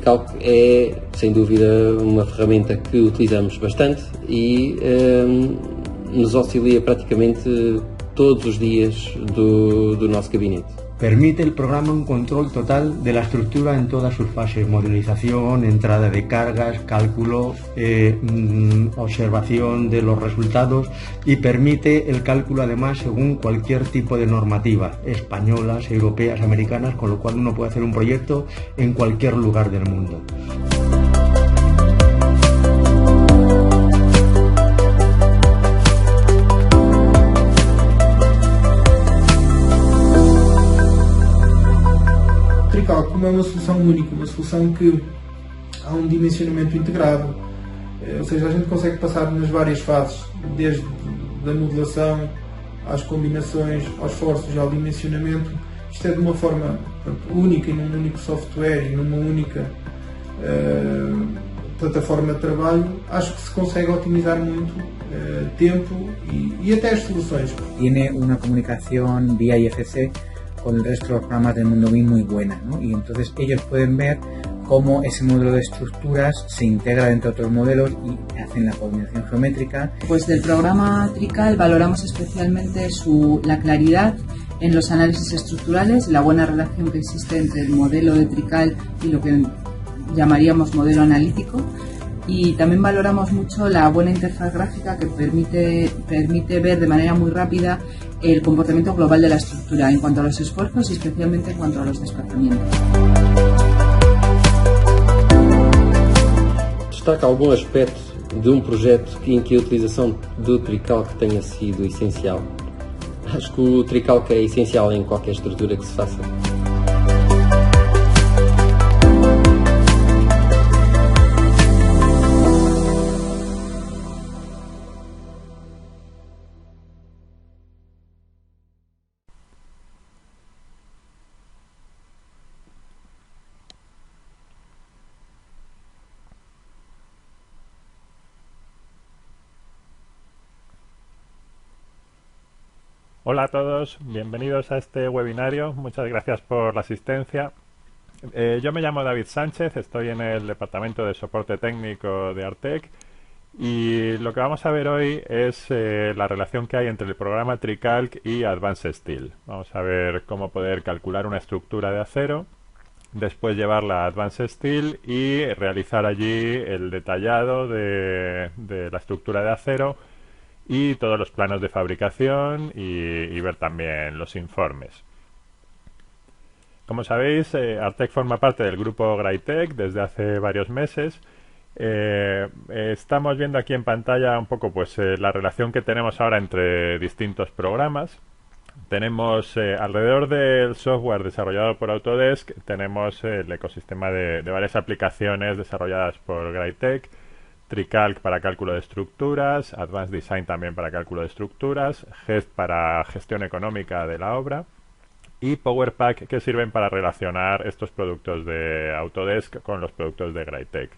TriCalc é, sem dúvida, uma ferramenta que utilizamos bastante e nos auxilia praticamente todos os dias do nosso gabinete. Permite el programa un control total de la estructura en todas sus fases: modelización, entrada de cargas, cálculo, observación de los resultados, y permite el cálculo además según cualquier tipo de normativa, españolas, europeas, americanas, con lo cual uno puede hacer un proyecto en cualquier lugar del mundo. TriCalc, como é uma solução única, uma solução que há um dimensionamento integrado, ou seja, a gente consegue passar nas várias fases, desde a modelação às combinações, aos esforços, ao dimensionamento. Isto é de uma forma única, num único software e numa única plataforma de trabalho. Acho que se consegue otimizar muito tempo y até as soluções. Tiene una comunicación vía IFC con el resto de los programas del mundo muy buena, ¿no? Y entonces ellos pueden ver cómo ese modelo de estructuras se integra dentro de otros modelos y hacen la coordinación geométrica. Pues del programa TriCalc valoramos especialmente la claridad en los análisis estructurales, la buena relación que existe entre el modelo de TriCalc y lo que llamaríamos modelo analítico, y también valoramos mucho la buena interfaz gráfica que permite ver de manera muy rápida el comportamiento global de la estructura en cuanto a los esfuerzos y especialmente en cuanto a los desplazamientos. Destaca algum aspecto de projeto em que a utilização do TriCalc tenha sido essencial? Acho que o TriCalc é essencial em qualquer estrutura que se faça. Hola a todos, bienvenidos a este webinario, muchas gracias por la asistencia. Yo me llamo David Sánchez, estoy en el departamento de soporte técnico de Artec y lo que vamos a ver hoy es la relación que hay entre el programa TriCalc y Advanced Steel. Vamos a ver cómo poder calcular una estructura de acero, después llevarla a Advanced Steel y realizar allí el detallado de la estructura de acero y todos los planos de fabricación y ver también los informes. Como sabéis, Artec forma parte del grupo Greitec desde hace varios meses. Estamos viendo aquí en pantalla un poco pues la relación que tenemos ahora entre distintos programas. Tenemos alrededor del software desarrollado por Autodesk, tenemos el ecosistema de varias aplicaciones desarrolladas por Greitec. TriCalc para cálculo de estructuras, Advanced Design también para cálculo de estructuras, GEST para gestión económica de la obra y PowerPack, que sirven para relacionar estos productos de Autodesk con los productos de Greitec.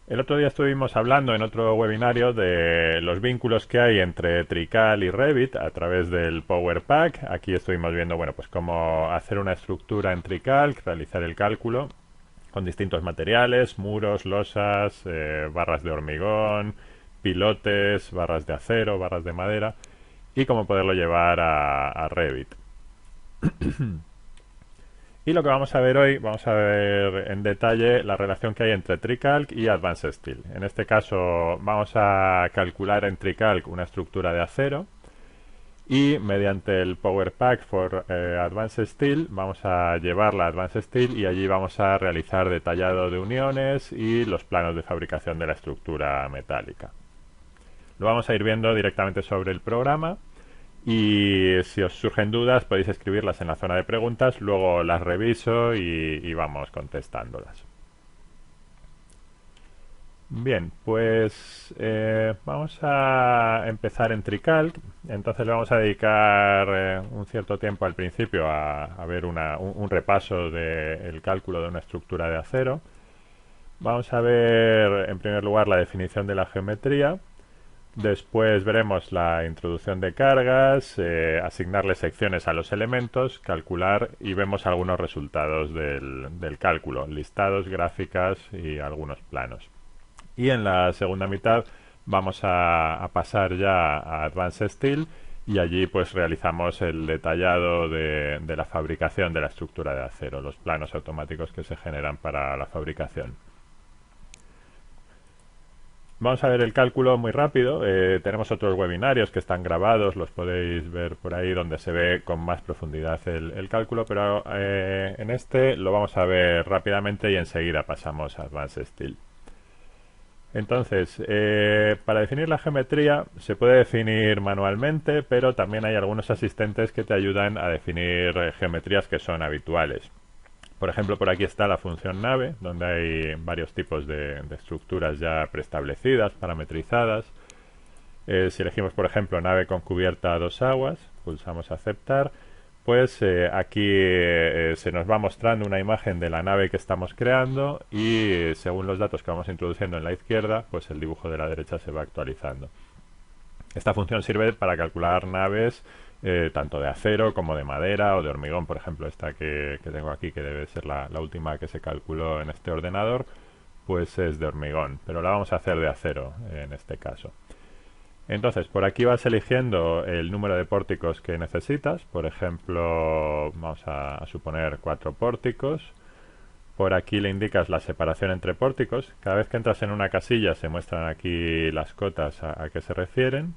El otro día estuvimos hablando en otro webinario de los vínculos que hay entre TriCalc y Revit a través del PowerPack. Aquí estuvimos viendo, bueno, pues cómo hacer una estructura en TriCalc, realizar el cálculo con distintos materiales, muros, losas, barras de hormigón, pilotes, barras de acero, barras de madera, y cómo poderlo llevar a Revit. Y lo que vamos a ver hoy, vamos a ver en detalle la relación que hay entre TriCalc y Advanced Steel. En este caso vamos a calcular en TriCalc una estructura de acero y mediante el PowerPack for Advanced Steel vamos a llevarla a Advanced Steel y allí vamos a realizar detallado de uniones y los planos de fabricación de la estructura metálica. Lo vamos a ir viendo directamente sobre el programa. Y si os surgen dudas podéis escribirlas en la zona de preguntas, luego las reviso y vamos contestándolas. Bien, pues vamos a empezar en TriCalc. Entonces le vamos a dedicar un cierto tiempo al principio a ver un repaso del cálculo de una estructura de acero. Vamos a ver en primer lugar la definición de la geometría. Después veremos la introducción de cargas, asignarle secciones a los elementos, calcular y vemos algunos resultados del cálculo, listados, gráficas y algunos planos. Y en la segunda mitad vamos a pasar ya a Advanced Steel y allí pues realizamos el detallado de la fabricación de la estructura de acero, los planos automáticos que se generan para la fabricación. Vamos a ver el cálculo muy rápido. Tenemos otros webinarios que están grabados, los podéis ver por ahí donde se ve con más profundidad el cálculo, pero en este lo vamos a ver rápidamente y enseguida pasamos a Advanced Steel. Entonces, para definir la geometría se puede definir manualmente, pero también hay algunos asistentes que te ayudan a definir geometrías que son habituales. Por ejemplo, por aquí está la función nave, donde hay varios tipos de estructuras ya preestablecidas, parametrizadas. Si elegimos, por ejemplo, nave con cubierta a 2 aguas, pulsamos aceptar, pues aquí se nos va mostrando una imagen de la nave que estamos creando y según los datos que vamos introduciendo en la izquierda, pues el dibujo de la derecha se va actualizando. Esta función sirve para calcular naves tanto de acero como de madera o de hormigón. Por ejemplo, esta que tengo aquí, que debe ser la última que se calculó en este ordenador, pues es de hormigón, pero la vamos a hacer de acero en este caso. Entonces, por aquí vas eligiendo el número de pórticos que necesitas. Por ejemplo, vamos a suponer 4 pórticos. Por aquí le indicas la separación entre pórticos. Cada vez que entras en una casilla se muestran aquí las cotas a qué se refieren.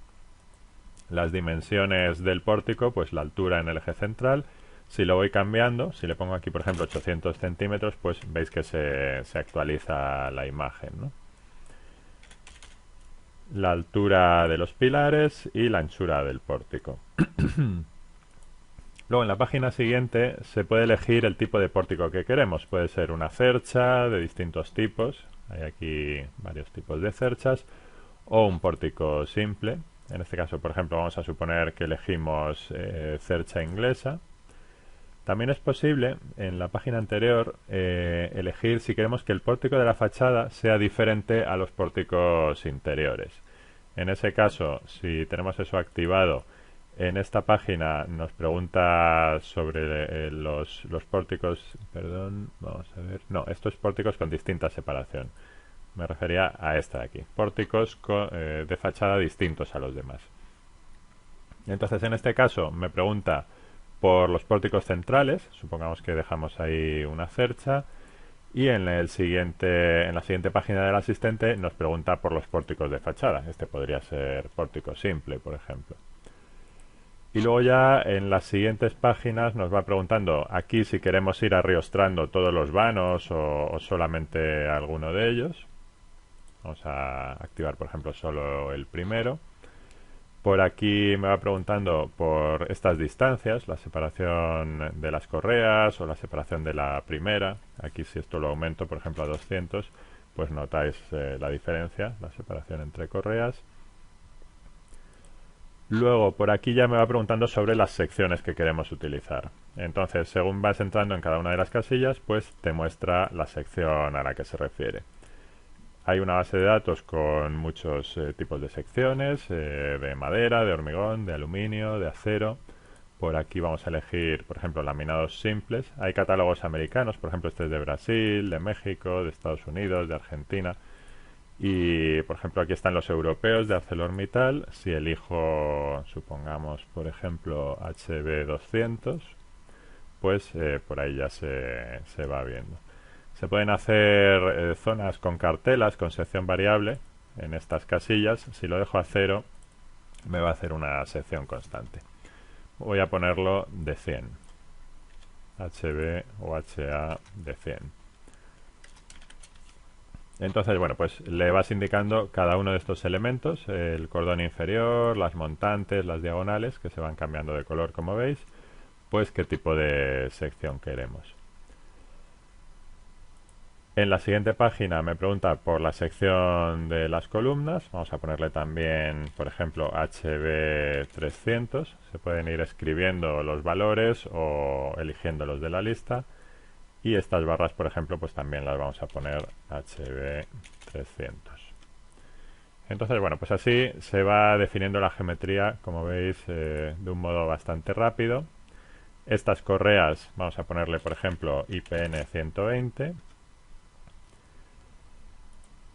Las dimensiones del pórtico, pues la altura en el eje central. Si lo voy cambiando, si le pongo aquí por ejemplo 800 centímetros, pues veis que se actualiza la imagen, ¿no? La altura de los pilares y la anchura del pórtico. Luego en la página siguiente se puede elegir el tipo de pórtico que queremos. Puede ser una cercha de distintos tipos, hay aquí varios tipos de cerchas, o un pórtico simple. En este caso, por ejemplo, vamos a suponer que elegimos cercha inglesa. También es posible, en la página anterior, elegir si queremos que el pórtico de la fachada sea diferente a los pórticos interiores. En ese caso, si tenemos eso activado, en esta página nos pregunta sobre los pórticos, perdón, vamos a ver, no, estos pórticos con distinta separación. Me refería a esta de aquí, pórticos de fachada distintos a los demás. Entonces, en este caso, me pregunta por los pórticos centrales, supongamos que dejamos ahí una cercha, y en la siguiente página del asistente nos pregunta por los pórticos de fachada. Este podría ser pórtico simple, por ejemplo. Y luego ya en las siguientes páginas nos va preguntando aquí si queremos ir arriostrando todos los vanos o solamente alguno de ellos. Vamos a activar, por ejemplo, solo el primero. Por aquí me va preguntando por estas distancias, la separación de las correas o la separación de la primera. Aquí si esto lo aumento, por ejemplo, a 200, pues notáis la diferencia, la separación entre correas. Luego, por aquí ya me va preguntando sobre las secciones que queremos utilizar. Entonces, según vas entrando en cada una de las casillas, pues te muestra la sección a la que se refiere. Hay una base de datos con muchos tipos de secciones, de madera, de hormigón, de aluminio, de acero. Por aquí vamos a elegir, por ejemplo, laminados simples. Hay catálogos americanos, por ejemplo, este es de Brasil, de México, de Estados Unidos, de Argentina. Y, por ejemplo, aquí están los europeos de ArcelorMittal. Si elijo, supongamos, por ejemplo, HB200, pues por ahí ya se va viendo. Se pueden hacer zonas con cartelas, con sección variable en estas casillas. Si lo dejo a 0, me va a hacer una sección constante. Voy a ponerlo de 100. HB o HA de 100. Entonces, bueno, pues le vas indicando cada uno de estos elementos, el cordón inferior, las montantes, las diagonales, que se van cambiando de color, como veis, pues qué tipo de sección queremos. En la siguiente página me pregunta por la sección de las columnas. Vamos a ponerle también, por ejemplo, HB300. Se pueden ir escribiendo los valores o eligiéndolos de la lista. Y estas barras, por ejemplo, pues también las vamos a poner HB300. Entonces, bueno, pues así se va definiendo la geometría, como veis, de un modo bastante rápido. Estas correas, vamos a ponerle, por ejemplo, IPN 120.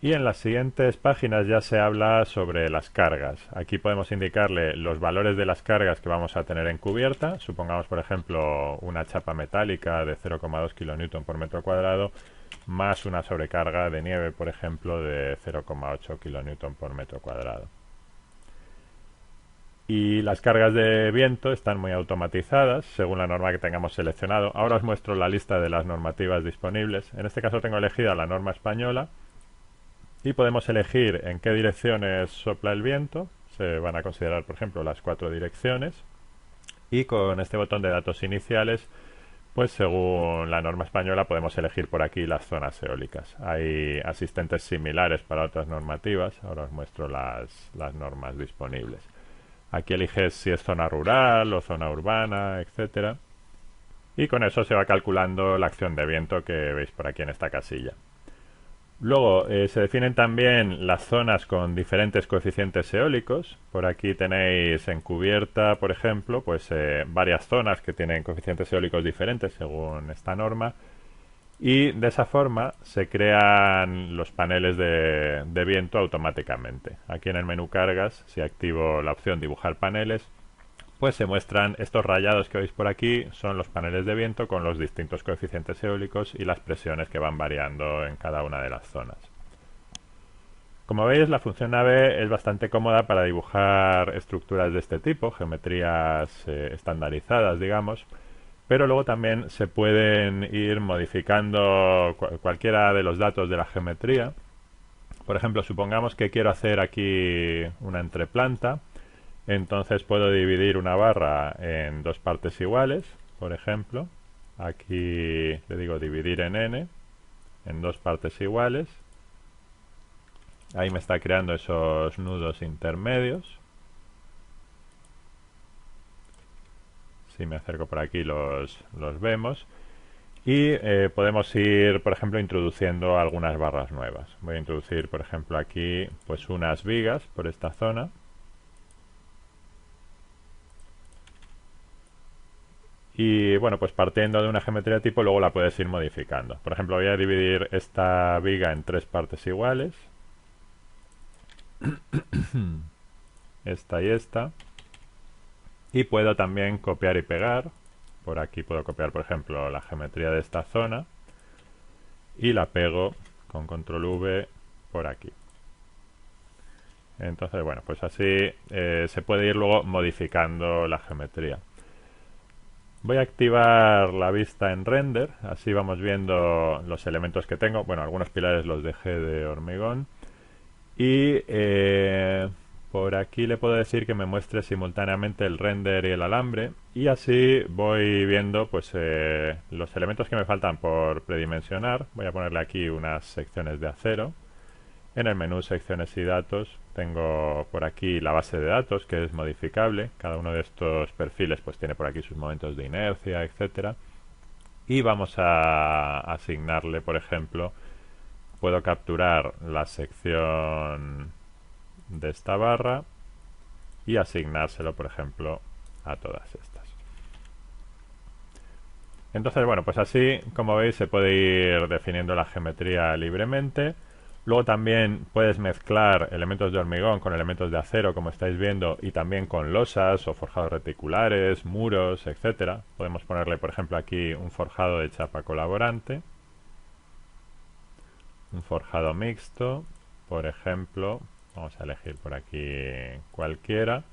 Y en las siguientes páginas ya se habla sobre las cargas. Aquí podemos indicarle los valores de las cargas que vamos a tener en cubierta. Supongamos, por ejemplo, una chapa metálica de 0,2 kN por metro cuadrado, más una sobrecarga de nieve, por ejemplo, de 0,8 kN por metro cuadrado. Y las cargas de viento están muy automatizadas según la norma que tengamos seleccionado. Ahora os muestro la lista de las normativas disponibles. En este caso tengo elegida la norma española y podemos elegir en qué direcciones sopla el viento. Se van a considerar, por ejemplo, las 4 direcciones. Y con este botón de datos iniciales, pues según la norma española podemos elegir por aquí las zonas eólicas. Hay asistentes similares para otras normativas. Ahora os muestro las normas disponibles. Aquí eliges si es zona rural o zona urbana, etcétera. Y con eso se va calculando la acción de viento que veis por aquí en esta casilla. Luego se definen también las zonas con diferentes coeficientes eólicos. Por aquí tenéis en cubierta, por ejemplo, pues varias zonas que tienen coeficientes eólicos diferentes según esta norma. Y de esa forma se crean los paneles de viento automáticamente. Aquí en el menú cargas, si activo la opción dibujar paneles, pues se muestran estos rayados que veis por aquí, son los paneles de viento con los distintos coeficientes eólicos y las presiones que van variando en cada una de las zonas. Como veis, la función nave es bastante cómoda para dibujar estructuras de este tipo, geometrías estandarizadas, digamos. Pero luego también se pueden ir modificando cualquiera de los datos de la geometría. Por ejemplo, supongamos que quiero hacer aquí una entreplanta. Entonces puedo dividir una barra en 2 partes iguales. Por ejemplo, aquí le digo dividir en n, en 2 partes iguales. Ahí me está creando esos nudos intermedios. Si me acerco por aquí los vemos. Y podemos ir, por ejemplo, introduciendo algunas barras nuevas. Voy a introducir, por ejemplo, aquí pues unas vigas por esta zona. Y bueno, pues partiendo de una geometría tipo, luego la puedes ir modificando. Por ejemplo, voy a dividir esta viga en 3 partes iguales. Esta y esta. Y puedo también copiar y pegar. Por aquí puedo copiar, por ejemplo, la geometría de esta zona. Y la pego con control V por aquí. Entonces, bueno, pues así se puede ir luego modificando la geometría. Voy a activar la vista en render. Así vamos viendo los elementos que tengo. Bueno, algunos pilares los dejé de hormigón. Y por aquí le puedo decir que me muestre simultáneamente el render y el alambre. Y así voy viendo pues los elementos que me faltan por predimensionar. Voy a ponerle aquí unas secciones de acero. En el menú secciones y datos tengo por aquí la base de datos, que es modificable. Cada uno de estos perfiles pues tiene por aquí sus momentos de inercia, etcétera. Y vamos a asignarle, por ejemplo, puedo capturar la sección de esta barra y asignárselo, por ejemplo, a todas estas. Entonces, bueno, pues así, como veis, se puede ir definiendo la geometría libremente. Luego también puedes mezclar elementos de hormigón con elementos de acero, como estáis viendo, y también con losas o forjados reticulares, muros, etcétera. Podemos ponerle, por ejemplo, aquí un forjado de chapa colaborante, un forjado mixto, por ejemplo. Vamos a elegir por aquí cualquiera.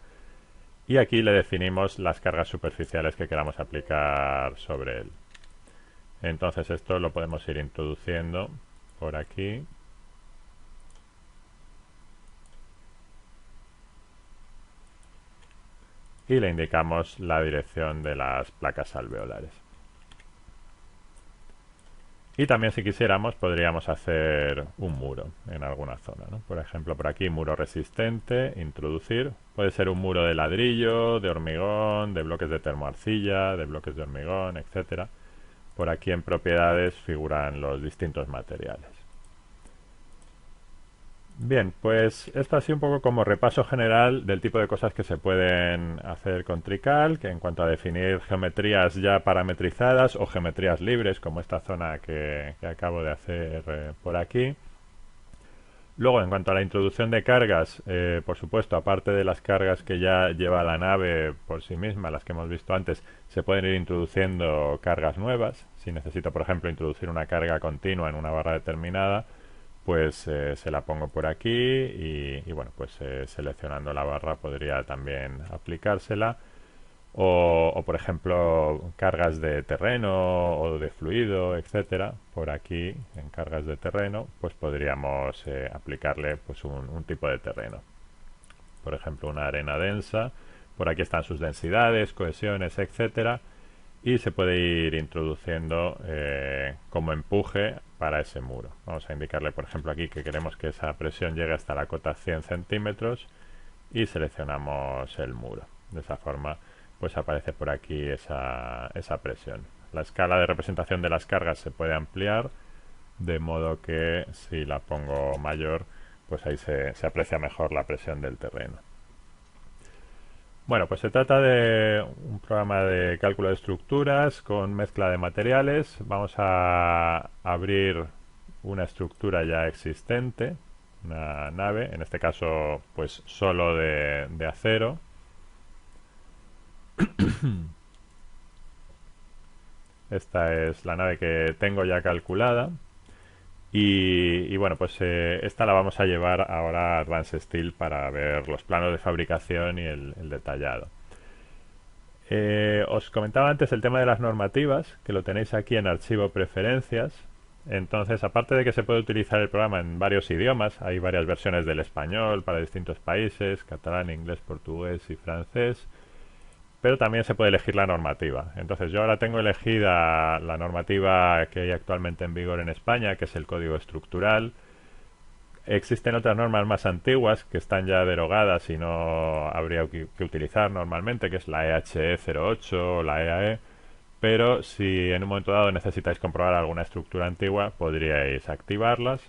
Y aquí le definimos las cargas superficiales que queramos aplicar sobre él. Entonces esto lo podemos ir introduciendo por aquí. Y le indicamos la dirección de las placas alveolares. Y también, si quisiéramos, podríamos hacer un muro en alguna zona, ¿no? Por ejemplo, por aquí, muro resistente, introducir. Puede ser un muro de ladrillo, de hormigón, de bloques de termoarcilla, de bloques de hormigón, etcétera. Por aquí en propiedades figuran los distintos materiales. Bien, pues esto ha sido un poco como repaso general del tipo de cosas que se pueden hacer con TreeCalc en cuanto a definir geometrías ya parametrizadas o geometrías libres, como esta zona que acabo de hacer por aquí. Luego, en cuanto a la introducción de cargas, por supuesto, aparte de las cargas que ya lleva la nave por sí misma, las que hemos visto antes, se pueden ir introduciendo cargas nuevas. Si necesito, por ejemplo, introducir una carga continua en una barra determinada, pues se la pongo por aquí y bueno, pues seleccionando la barra podría también aplicársela. O, por ejemplo, cargas de terreno o de fluido, etcétera. Por aquí, en cargas de terreno, pues podríamos aplicarle pues un tipo de terreno. Por ejemplo, una arena densa. Por aquí están sus densidades, cohesiones, etcétera. Y se puede ir introduciendo como empuje para ese muro. Vamos a indicarle, por ejemplo, aquí que queremos que esa presión llegue hasta la cota 100 centímetros y seleccionamos el muro. De esa forma, pues aparece por aquí esa presión. La escala de representación de las cargas se puede ampliar, de modo que si la pongo mayor, pues ahí se aprecia mejor la presión del terreno. Bueno, pues se trata de un programa de cálculo de estructuras con mezcla de materiales. Vamos a abrir una estructura ya existente, una nave, en este caso pues solo de acero. Esta es la nave que tengo ya calculada y bueno, pues esta la vamos a llevar ahora a Advanced Steel para ver los planos de fabricación y el detallado. Os comentaba antes el tema de las normativas, que lo tenéis aquí en archivo preferencias. Entonces, aparte de que se puede utilizar el programa en varios idiomas, hay varias versiones del español para distintos países, catalán, inglés, portugués y francés, pero también se puede elegir la normativa. Entonces yo ahora tengo elegida la normativa que hay actualmente en vigor en España, que es el Código Estructural. Existen otras normas más antiguas que están ya derogadas y no habría que utilizar normalmente, que es la EHE 08 o la EAE, pero si en un momento dado necesitáis comprobar alguna estructura antigua, podríais activarlas.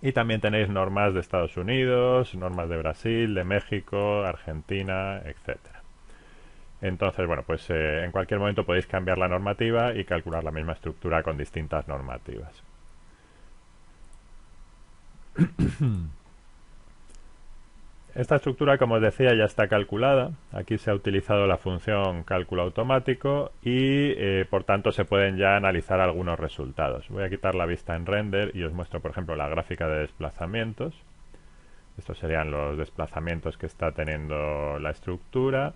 Y también tenéis normas de Estados Unidos, normas de Brasil, de México, Argentina, etcétera. Entonces, bueno, pues en cualquier momento podéis cambiar la normativa y calcular la misma estructura con distintas normativas. Esta estructura, como os decía, ya está calculada. Aquí se ha utilizado la función cálculo automático y, por tanto, se pueden ya analizar algunos resultados. Voy a quitar la vista en render y os muestro, por ejemplo, la gráfica de desplazamientos. Estos serían los desplazamientos que está teniendo la estructura.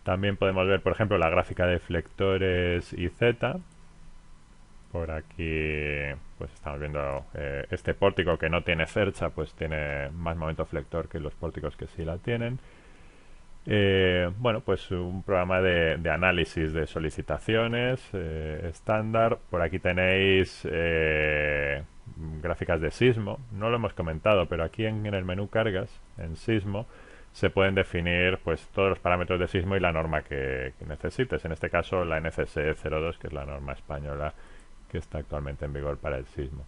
También podemos ver, por ejemplo, la gráfica de flectores y Z. Por aquí pues estamos viendo este pórtico que no tiene cercha, pues tiene más momento flector que los pórticos que sí la tienen. Bueno, pues un programa de análisis de solicitaciones estándar. Por aquí tenéis gráficas de sismo. No lo hemos comentado, pero aquí en el menú cargas, en sismo, se pueden definir pues todos los parámetros de sismo y la norma que necesites. En este caso la NCSE 02, que es la norma española que está actualmente en vigor para el sismo.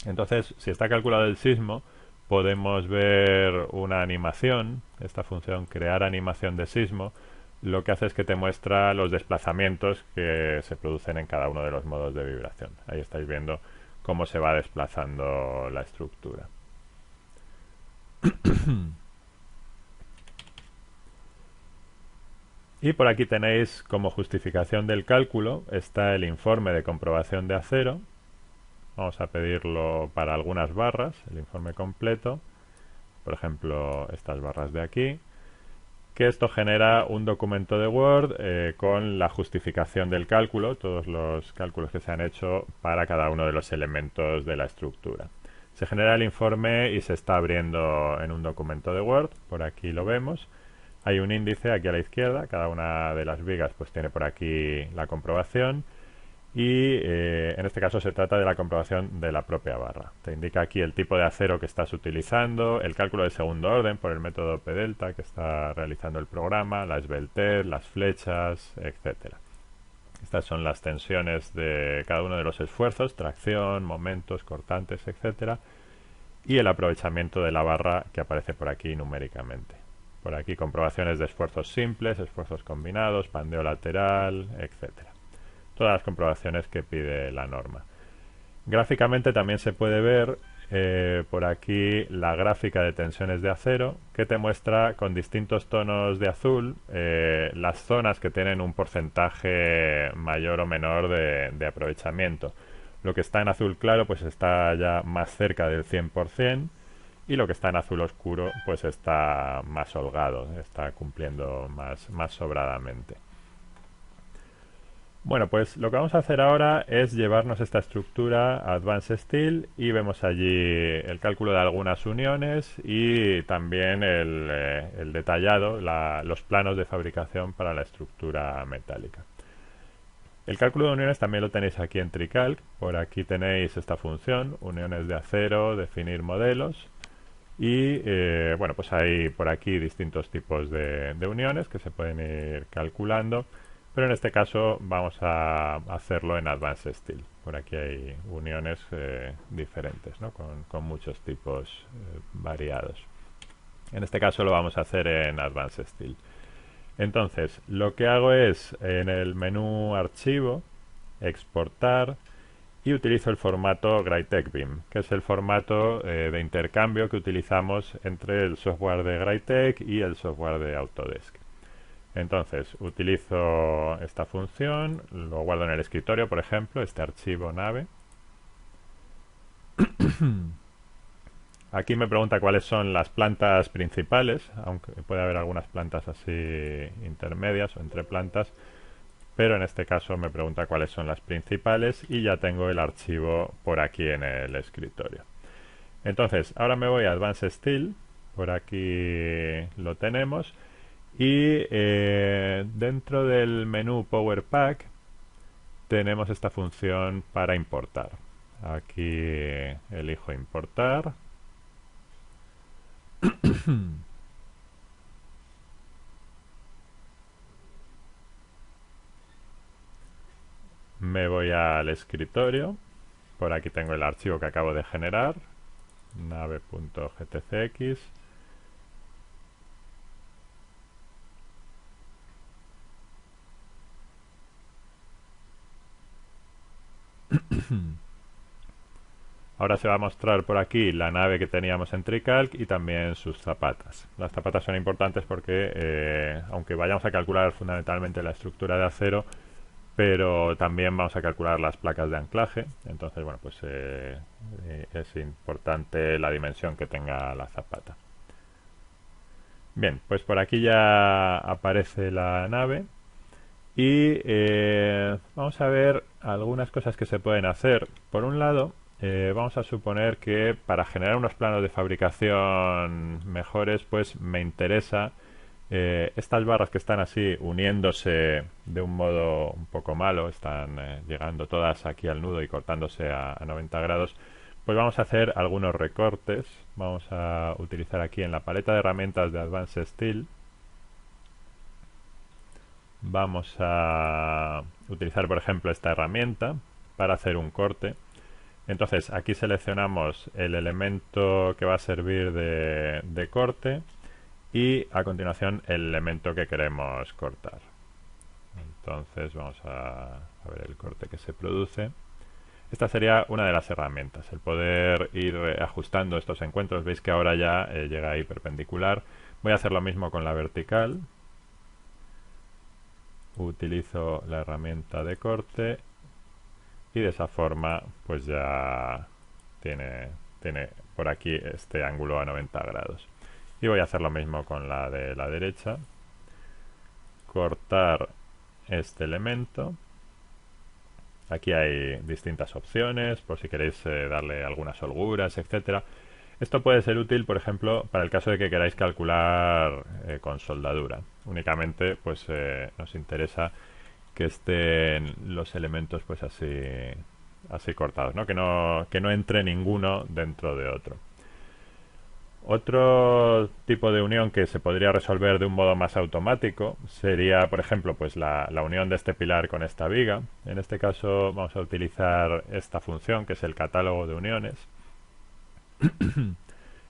Entonces, si está calculado el sismo, podemos ver una animación. Esta función crear animación de sismo lo que hace es que te muestra los desplazamientos que se producen en cada uno de los modos de vibración. Ahí estáis viendo cómo se va desplazando la estructura. Y por aquí tenéis como justificación del cálculo está el informe de comprobación de acero. Vamos a pedirlo para algunas barras, el informe completo. Por ejemplo, estas barras de aquí. Que esto genera un documento de Word con la justificación del cálculo, todos los cálculos que se han hecho para cada uno de los elementos de la estructura. Se genera el informe y se está abriendo en un documento de Word. Por aquí lo vemos. Hay un índice aquí a la izquierda, cada una de las vigas pues tiene por aquí la comprobación y en este caso se trata de la comprobación de la propia barra. Te indica aquí el tipo de acero que estás utilizando, el cálculo de segundo orden por el método P-delta que está realizando el programa, la esbeltez, las flechas, etcétera. Estas son las tensiones de cada uno de los esfuerzos, tracción, momentos, cortantes, etcétera. y el aprovechamiento de la barra que aparece por aquí numéricamente. Por aquí comprobaciones de esfuerzos simples, esfuerzos combinados, pandeo lateral, etcétera. Todas las comprobaciones que pide la norma. Gráficamente también se puede ver por aquí la gráfica de tensiones de acero, que te muestra con distintos tonos de azul las zonas que tienen un porcentaje mayor o menor de aprovechamiento. Lo que está en azul claro pues está ya más cerca del 100%, y lo que está en azul oscuro pues está más holgado, está cumpliendo más sobradamente. Bueno, pues lo que vamos a hacer ahora es llevarnos esta estructura a Advanced Steel y vemos allí el cálculo de algunas uniones y también el detallado, los planos de fabricación para la estructura metálica. El cálculo de uniones también lo tenéis aquí en TriCalc. Por aquí tenéis esta función, uniones de acero, definir modelos. Y bueno, pues hay por aquí distintos tipos de uniones que se pueden ir calculando. Pero en este caso vamos a hacerlo en Advanced Steel. Por aquí hay uniones diferentes, ¿no? con muchos tipos variados. En este caso lo vamos a hacer en Advanced Steel. Entonces, lo que hago es en el menú Archivo, Exportar, y utilizo el formato Greitec BIM, que es el formato de intercambio que utilizamos entre el software de Greitec y el software de Autodesk. Entonces, utilizo esta función, lo guardo en el escritorio, por ejemplo, este archivo nave. Aquí me pregunta cuáles son las plantas principales, aunque puede haber algunas plantas así intermedias o entre plantas, pero en este caso me pregunta cuáles son las principales y ya tengo el archivo por aquí en el escritorio. Entonces, ahora me voy a Advanced Steel, por aquí lo tenemos. Y dentro del menú Power Pack tenemos esta función para importar. Aquí elijo importar. Me voy al escritorio. Por aquí tengo el archivo que acabo de generar, nave.gtcx. Ahora se va a mostrar por aquí la nave que teníamos en TriCalc y también sus zapatas. Las zapatas son importantes porque aunque vayamos a calcular fundamentalmente la estructura de acero, pero también vamos a calcular las placas de anclaje. Entonces, bueno, pues es importante la dimensión que tenga la zapata. Bien, pues por aquí ya aparece la nave. Y vamos a ver algunas cosas que se pueden hacer. Por un lado, vamos a suponer que para generar unos planos de fabricación mejores, pues me interesa estas barras que están así uniéndose de un modo un poco malo, están llegando todas aquí al nudo y cortándose a 90 grados. Pues vamos a hacer algunos recortes. Vamos a utilizar aquí en la paleta de herramientas de Advanced Steel. Vamos a utilizar, por ejemplo, esta herramienta para hacer un corte. Entonces, aquí seleccionamos el elemento que va a servir de corte y a continuación el elemento que queremos cortar. Entonces, vamos a ver el corte que se produce. Esta sería una de las herramientas, el poder ir ajustando estos encuentros. Veis que ahora ya llega ahí perpendicular. Voy a hacer lo mismo con la vertical. Utilizo la herramienta de corte y de esa forma pues ya tiene por aquí este ángulo a 90 grados. Y voy a hacer lo mismo con la de la derecha. Cortar este elemento. Aquí hay distintas opciones por si queréis darle algunas holguras, etcétera. Esto puede ser útil, por ejemplo, para el caso de que queráis calcular con soldadura. Únicamente, pues nos interesa que estén los elementos, pues así cortados, ¿no? Que no entre ninguno dentro de otro. Otro tipo de unión que se podría resolver de un modo más automático sería, por ejemplo, pues la unión de este pilar con esta viga. En este caso, vamos a utilizar esta función que es el catálogo de uniones.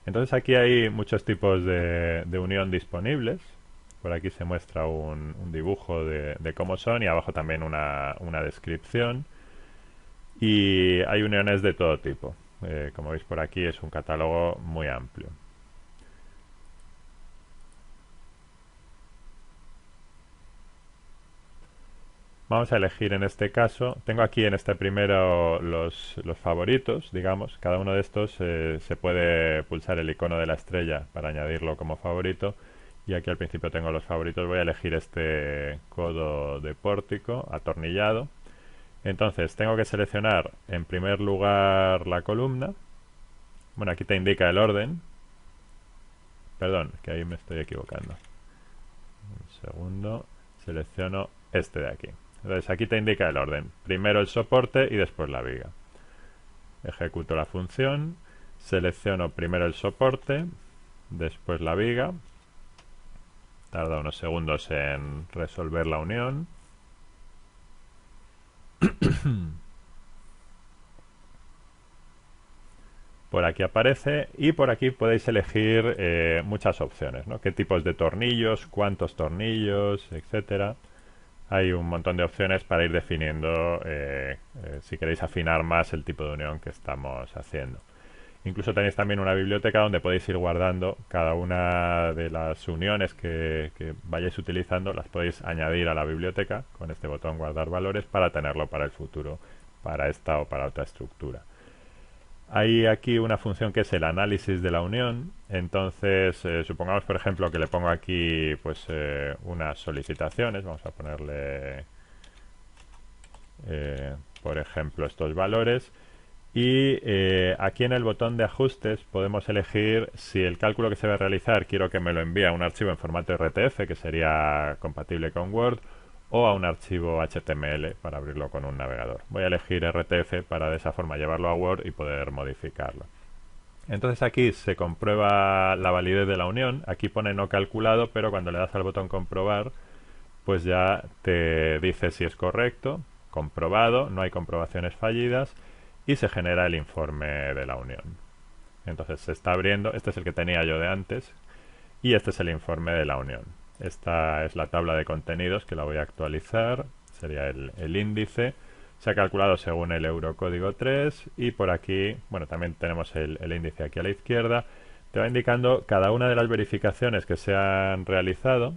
Entonces aquí hay muchos tipos de unión disponibles. Por aquí se muestra un dibujo de cómo son y abajo también una descripción. Y hay uniones de todo tipo. Como veis por aquí es un catálogo muy amplio. Vamos a elegir en este caso, tengo aquí en este primero los favoritos, digamos, cada uno de estos se puede pulsar el icono de la estrella para añadirlo como favorito, y aquí al principio tengo los favoritos. Voy a elegir este codo de pórtico atornillado. Entonces tengo que seleccionar en primer lugar la columna. Bueno, aquí te indica el orden, perdón, que ahí me estoy equivocando. Un segundo, selecciono este de aquí. Entonces aquí te indica el orden, primero el soporte y después la viga. Ejecuto la función, selecciono primero el soporte, después la viga. Tarda unos segundos en resolver la unión. Por aquí aparece, y por aquí podéis elegir muchas opciones, ¿no? Qué tipos de tornillos, cuántos tornillos, etcétera. Hay un montón de opciones para ir definiendo si queréis afinar más el tipo de unión que estamos haciendo. Incluso tenéis también una biblioteca donde podéis ir guardando cada una de las uniones que vayáis utilizando. Las podéis añadir a la biblioteca con este botón guardar valores para tenerlo para el futuro, para esta o para otra estructura. Hay aquí una función que es el análisis de la unión. Entonces, supongamos, por ejemplo, que le pongo aquí pues unas solicitaciones. Vamos a ponerle, por ejemplo, estos valores. Y aquí en el botón de ajustes podemos elegir si el cálculo que se va a realizar quiero que me lo envíe a un archivo en formato RTF, que sería compatible con Word, o a un archivo HTML para abrirlo con un navegador. Voy a elegir RTF para de esa forma llevarlo a Word y poder modificarlo. Entonces aquí se comprueba la validez de la unión. Aquí pone no calculado, pero cuando le das al botón comprobar, pues ya te dice si es correcto, comprobado, no hay comprobaciones fallidas, y se genera el informe de la unión. Entonces se está abriendo, este es el que tenía yo de antes, y este es el informe de la unión. Esta es la tabla de contenidos que la voy a actualizar, sería el índice. Se ha calculado según el Eurocódigo 3, y por aquí, bueno, también tenemos el índice aquí a la izquierda. Te va indicando cada una de las verificaciones que se han realizado,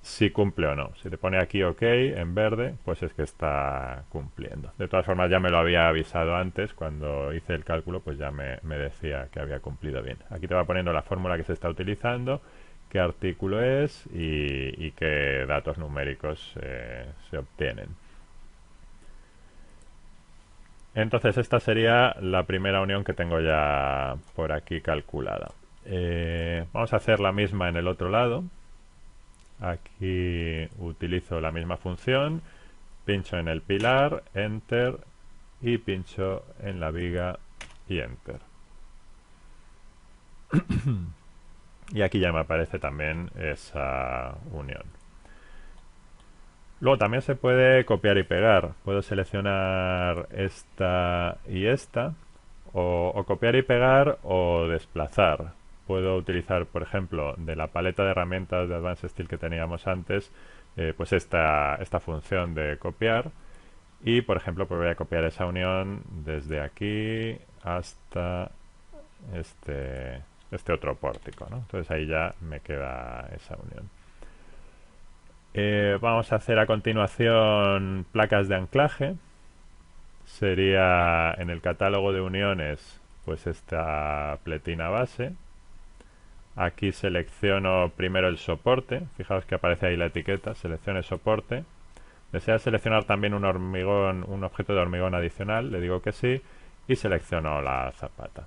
si cumple o no. Si te pone aquí OK en verde, pues es que está cumpliendo. De todas formas, ya me lo había avisado antes, cuando hice el cálculo, pues ya me decía que había cumplido bien. Aquí te va poniendo la fórmula que se está utilizando, qué artículo es y qué datos numéricos se obtienen. Entonces esta sería la primera unión que tengo ya por aquí calculada. Vamos a hacer la misma en el otro lado. Aquí utilizo la misma función, pincho en el pilar, Enter, y pincho en la viga y Enter. Y aquí ya me aparece también esa unión. Luego también se puede copiar y pegar. Puedo seleccionar esta y esta, o copiar y pegar o desplazar. Puedo utilizar, por ejemplo, de la paleta de herramientas de Advanced Steel que teníamos antes, pues esta función de copiar. Y, por ejemplo, pues voy a copiar esa unión desde aquí hasta este otro pórtico, ¿no? Entonces ahí ya me queda esa unión. Vamos a hacer a continuación placas de anclaje. Sería en el catálogo de uniones, pues esta pletina base. Aquí selecciono primero el soporte. Fijaos que aparece ahí la etiqueta. Seleccione soporte. ¿Desea seleccionar también un objeto de hormigón adicional? Le digo que sí. Y selecciono la zapata.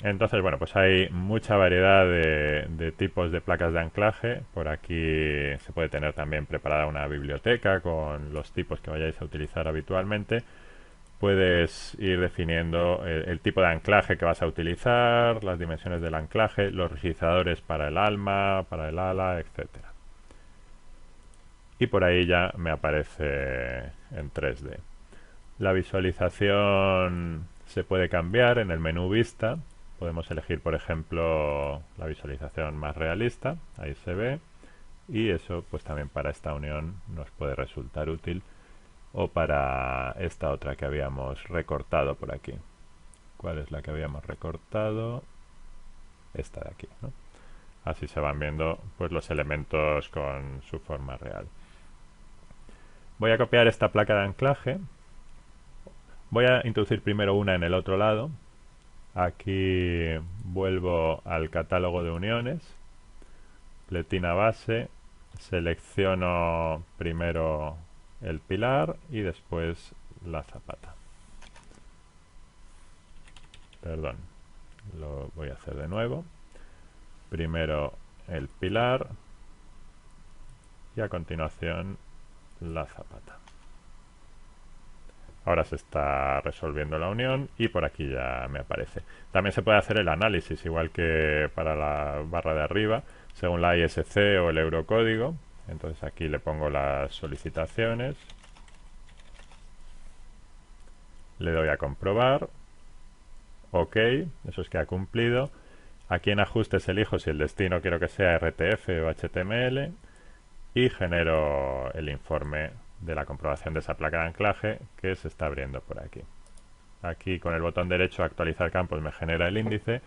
Entonces, bueno, pues hay mucha variedad de tipos de placas de anclaje. Por aquí se puede tener también preparada una biblioteca con los tipos que vayáis a utilizar habitualmente. Puedes ir definiendo el tipo de anclaje que vas a utilizar, las dimensiones del anclaje, los rigidizadores para el alma, para el ala, etcétera. Y por ahí ya me aparece en 3D. La visualización se puede cambiar en el menú vista. Podemos elegir, por ejemplo, la visualización más realista. Ahí se ve. Y eso pues también para esta unión nos puede resultar útil, o para esta otra que habíamos recortado por aquí. ¿Cuál es la que habíamos recortado? Esta de aquí, ¿no? Así se van viendo pues los elementos con su forma real. Voy a copiar esta placa de anclaje. Voy a introducir primero una en el otro lado. Aquí vuelvo al catálogo de uniones, pletina base, selecciono primero el pilar y después la zapata. Perdón, lo voy a hacer de nuevo. Primero el pilar y a continuación la zapata. Ahora se está resolviendo la unión y por aquí ya me aparece. También se puede hacer el análisis, igual que para la barra de arriba, según la ISC o el eurocódigo. Entonces aquí le pongo las solicitaciones. Le doy a comprobar. OK, eso es que ha cumplido. Aquí en ajustes elijo si el destino quiero que sea RTF o HTML y genero el informe de la comprobación de esa placa de anclaje que se está abriendo por aquí. Aquí con el botón derecho actualizar campos me genera el índice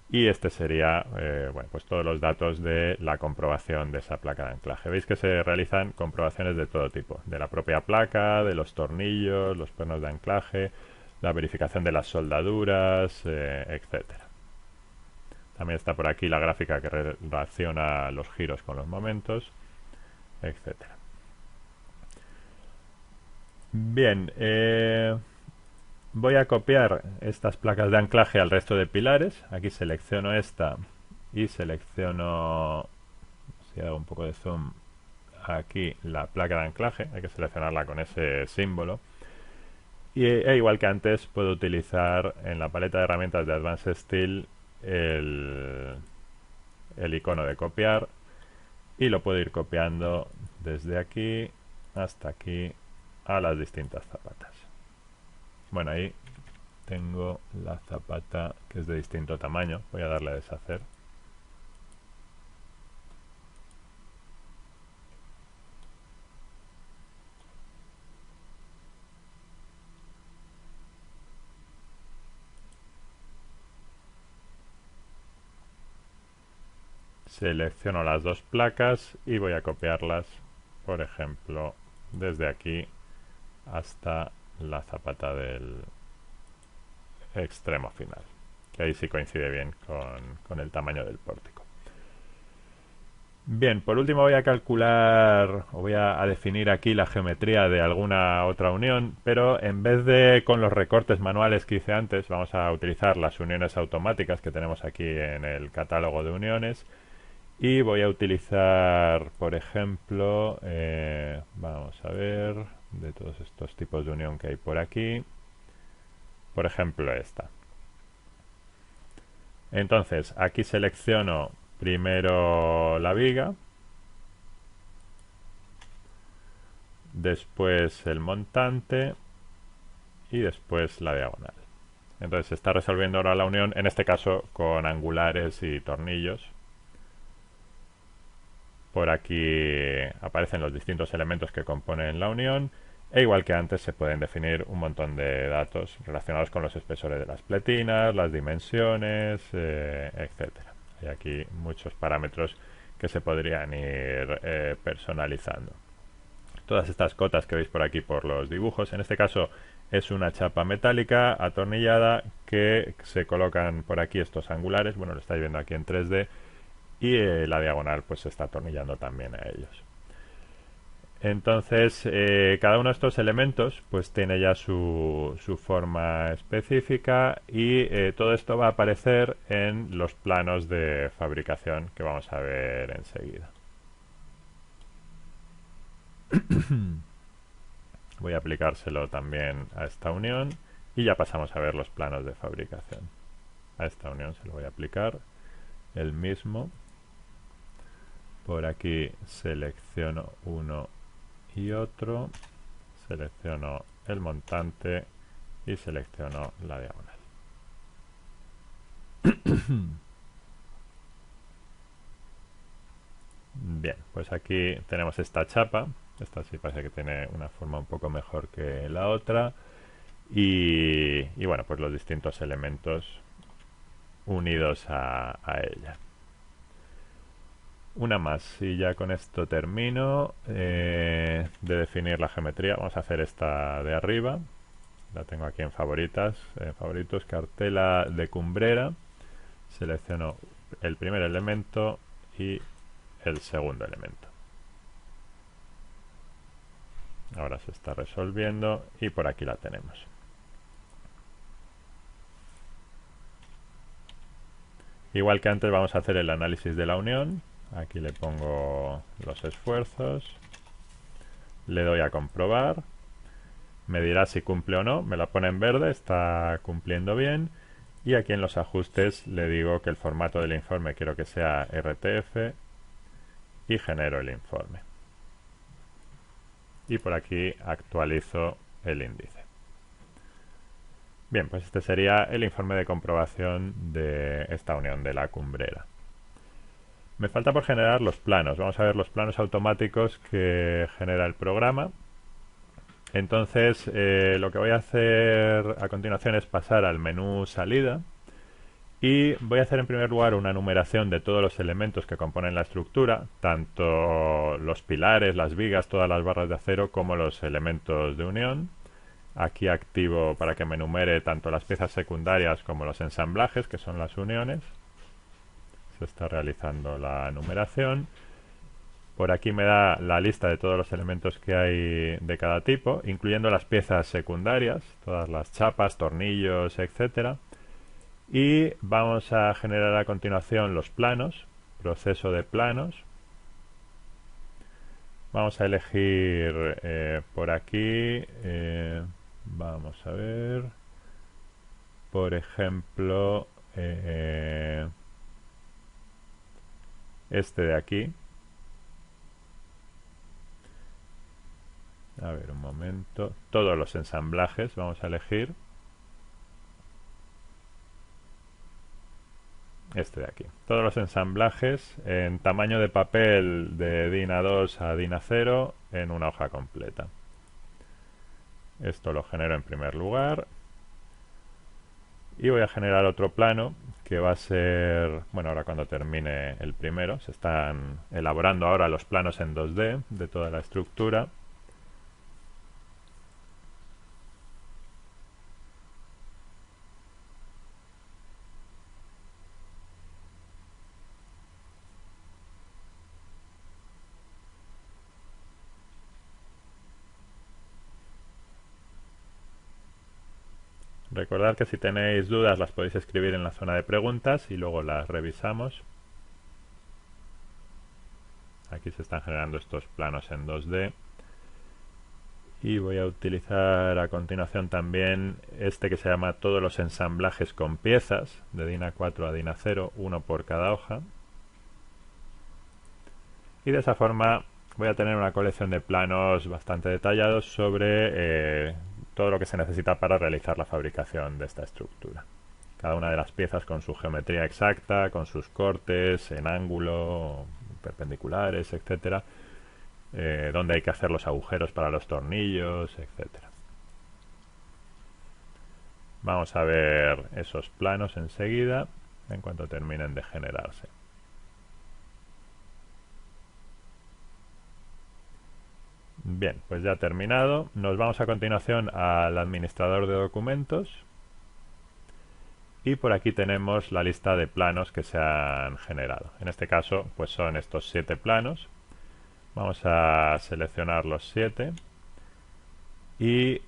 y este sería bueno, pues todos los datos de la comprobación de esa placa de anclaje. Veis que se realizan comprobaciones de todo tipo, de la propia placa, de los tornillos, los pernos de anclaje, la verificación de las soldaduras, etcétera. También está por aquí la gráfica que relaciona los giros con los momentos, etcétera. Bien, voy a copiar estas placas de anclaje al resto de pilares. Aquí selecciono esta y selecciono, si hago un poco de zoom, aquí la placa de anclaje. Hay que seleccionarla con ese símbolo. Y igual que antes, puedo utilizar en la paleta de herramientas de Advanced Steel el icono de copiar y lo puedo ir copiando desde aquí hasta aquí a las distintas zapatas. Bueno, ahí tengo la zapata que es de distinto tamaño. Voy a darle a deshacer. Selecciono las dos placas y voy a copiarlas, por ejemplo, desde aquí hasta la zapata del extremo final, que ahí sí coincide bien con el tamaño del pórtico. Bien, por último voy a calcular o voy a definir aquí la geometría de alguna otra unión, pero en vez de con los recortes manuales que hice antes, vamos a utilizar las uniones automáticas que tenemos aquí en el catálogo de uniones. Y voy a utilizar, por ejemplo, vamos a ver, de todos estos tipos de unión que hay por aquí, por ejemplo esta. Entonces, aquí selecciono primero la viga, después el montante y después la diagonal. Entonces se está resolviendo ahora la unión, en este caso con angulares y tornillos. Por aquí aparecen los distintos elementos que componen la unión e igual que antes se pueden definir un montón de datos relacionados con los espesores de las pletinas, las dimensiones, etcétera. Hay aquí muchos parámetros que se podrían ir personalizando. Todas estas cotas que veis por aquí por los dibujos, en este caso es una chapa metálica atornillada que se colocan por aquí estos angulares, bueno, lo estáis viendo aquí en 3D, y la diagonal pues se está atornillando también a ellos. Entonces cada uno de estos elementos pues tiene ya su forma específica y todo esto va a aparecer en los planos de fabricación que vamos a ver enseguida. Voy a aplicárselo también a esta unión y ya pasamos a ver los planos de fabricación. A esta unión se lo voy a aplicar el mismo. Por aquí selecciono uno y otro, selecciono el montante y selecciono la diagonal. Bien, pues aquí tenemos esta chapa. Esta sí parece que tiene una forma un poco mejor que la otra. Y bueno, pues los distintos elementos unidos a ella. Una más y ya con esto termino de definir la geometría. Vamos a hacer esta de arriba. La tengo aquí en favoritas, favoritos, cartela de cumbrera. Selecciono el primer elemento y el segundo elemento. Ahora se está resolviendo y por aquí la tenemos. Igual que antes vamos a hacer el análisis de la unión. Aquí le pongo los esfuerzos. Le doy a comprobar. Me dirá si cumple o no. Me la pone en verde, está cumpliendo bien. Y aquí en los ajustes le digo que el formato del informe quiero que sea RTF y genero el informe. Y por aquí actualizo el índice. Bien, pues este sería el informe de comprobación de esta unión de la cumbrera. Me falta por generar los planos. Vamos a ver los planos automáticos que genera el programa. Entonces, lo que voy a hacer a continuación es pasar al menú salida y voy a hacer en primer lugar una numeración de todos los elementos que componen la estructura, tanto los pilares, las vigas, todas las barras de acero como los elementos de unión. Aquí activo para que me numere tanto las piezas secundarias como los ensamblajes, que son las uniones. Se está realizando la numeración. Por aquí me da la lista de todos los elementos que hay de cada tipo, incluyendo las piezas secundarias, todas las chapas, tornillos, etcétera. Y vamos a generar a continuación los planos, proceso de planos. Vamos a elegir por aquí, vamos a ver, por ejemplo, este de aquí. A ver, un momento. Todos los ensamblajes vamos a elegir. Este de aquí. Todos los ensamblajes en tamaño de papel de DIN A2 a DIN A0 en una hoja completa. Esto lo genero en primer lugar. Y voy a generar otro plano que va a ser, bueno, ahora cuando termine el primero. Se están elaborando ahora los planos en 2D de toda la estructura. Recordad que si tenéis dudas las podéis escribir en la zona de preguntas y luego las revisamos. Aquí se están generando estos planos en 2D. Y voy a utilizar a continuación también este que se llama todos los ensamblajes con piezas, de DIN A4 a DIN A0, uno por cada hoja. Y de esa forma voy a tener una colección de planos bastante detallados sobre todo lo que se necesita para realizar la fabricación de esta estructura. Cada una de las piezas con su geometría exacta, con sus cortes en ángulo, perpendiculares, etcétera, donde hay que hacer los agujeros para los tornillos, etcétera. Vamos a ver esos planos enseguida, en cuanto terminen de generarse. Bien, pues ya terminado. Nos vamos a continuación al administrador de documentos. Y por aquí tenemos la lista de planos que se han generado. En este caso, pues son estos 7 planos. Vamos a seleccionar los 7 y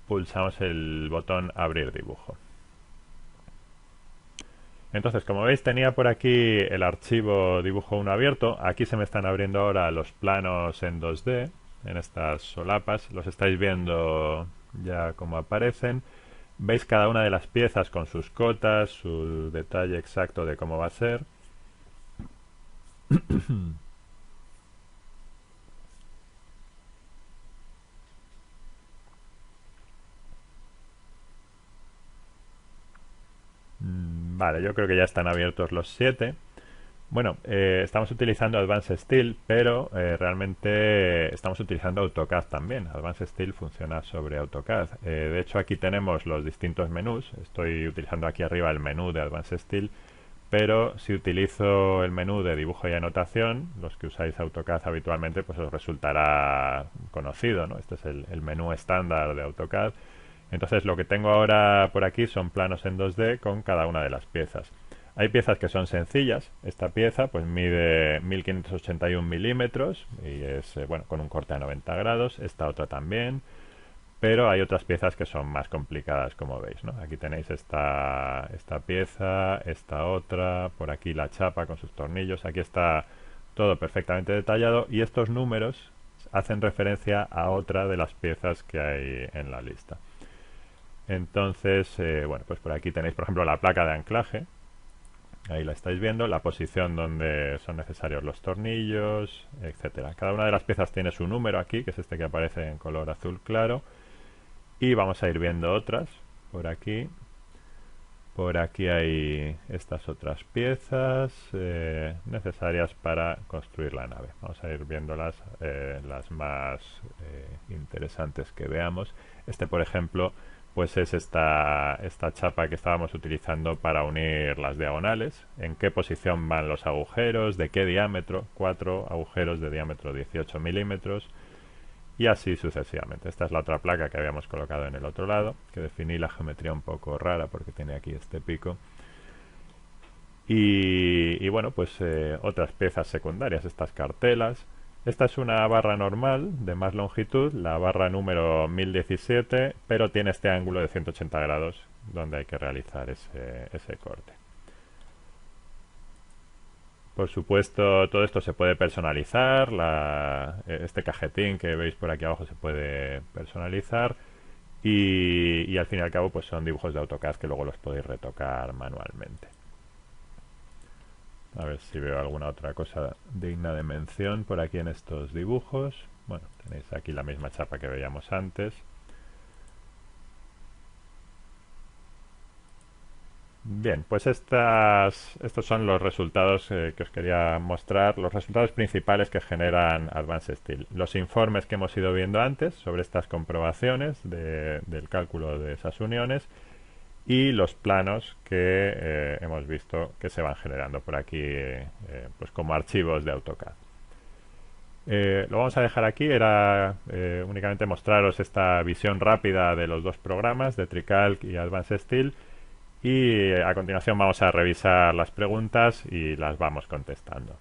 pulsamos el botón abrir dibujo. Entonces, como veis, tenía por aquí el archivo dibujo 1 abierto. Aquí se me están abriendo ahora los planos en 2D, en estas solapas. Los estáis viendo ya como aparecen. Veis cada una de las piezas con sus cotas, su detalle exacto de cómo va a ser. Vale, yo creo que ya están abiertos los 7. Bueno, estamos utilizando Advanced Steel, pero realmente estamos utilizando AutoCAD también. Advanced Steel funciona sobre AutoCAD. De hecho, aquí tenemos los distintos menús. Estoy utilizando aquí arriba el menú de Advanced Steel, pero si utilizo el menú de dibujo y anotación, los que usáis AutoCAD habitualmente, pues os resultará conocido, ¿no? Este es el menú estándar de AutoCAD. Entonces, lo que tengo ahora por aquí son planos en 2D con cada una de las piezas. Hay piezas que son sencillas. Esta pieza pues mide 1581 milímetros y es bueno, con un corte a 90 grados. Esta otra también. Pero hay otras piezas que son más complicadas, como veis, ¿no? Aquí tenéis esta pieza, esta otra, por aquí la chapa con sus tornillos. Aquí está todo perfectamente detallado y estos números hacen referencia a otra de las piezas que hay en la lista. Entonces, bueno, pues por aquí tenéis, por ejemplo, la placa de anclaje. Ahí la estáis viendo, la posición donde son necesarios los tornillos, etcétera. Cada una de las piezas tiene su número aquí, que es este que aparece en color azul claro. Y vamos a ir viendo otras por aquí. Por aquí hay estas otras piezas necesarias para construir la nave. Vamos a ir viendo las más interesantes que veamos. Este, por ejemplo, pues es esta chapa que estábamos utilizando para unir las diagonales. En qué posición van los agujeros, de qué diámetro. 4 agujeros de diámetro 18 milímetros. Y así sucesivamente. Esta es la otra placa que habíamos colocado en el otro lado, que definí la geometría un poco rara porque tiene aquí este pico. Y bueno, pues otras piezas secundarias, estas cartelas. Esta es una barra normal de más longitud, la barra número 1017, pero tiene este ángulo de 180 grados donde hay que realizar ese corte. Por supuesto, todo esto se puede personalizar. Este cajetín que veis por aquí abajo se puede personalizar. Y al fin y al cabo, pues son dibujos de AutoCAD que luego los podéis retocar manualmente. A ver si veo alguna otra cosa digna de mención por aquí en estos dibujos. Bueno, tenéis aquí la misma chapa que veíamos antes. Bien, pues estos son los resultados que os quería mostrar, los resultados principales que generan Advanced Steel. Los informes que hemos ido viendo antes sobre estas comprobaciones del cálculo de esas uniones y los planos que hemos visto que se van generando por aquí pues como archivos de AutoCAD. Lo vamos a dejar aquí, era únicamente mostraros esta visión rápida de los dos programas, de TreeCalc y Advanced Steel. Y a continuación vamos a revisar las preguntas y las vamos contestando.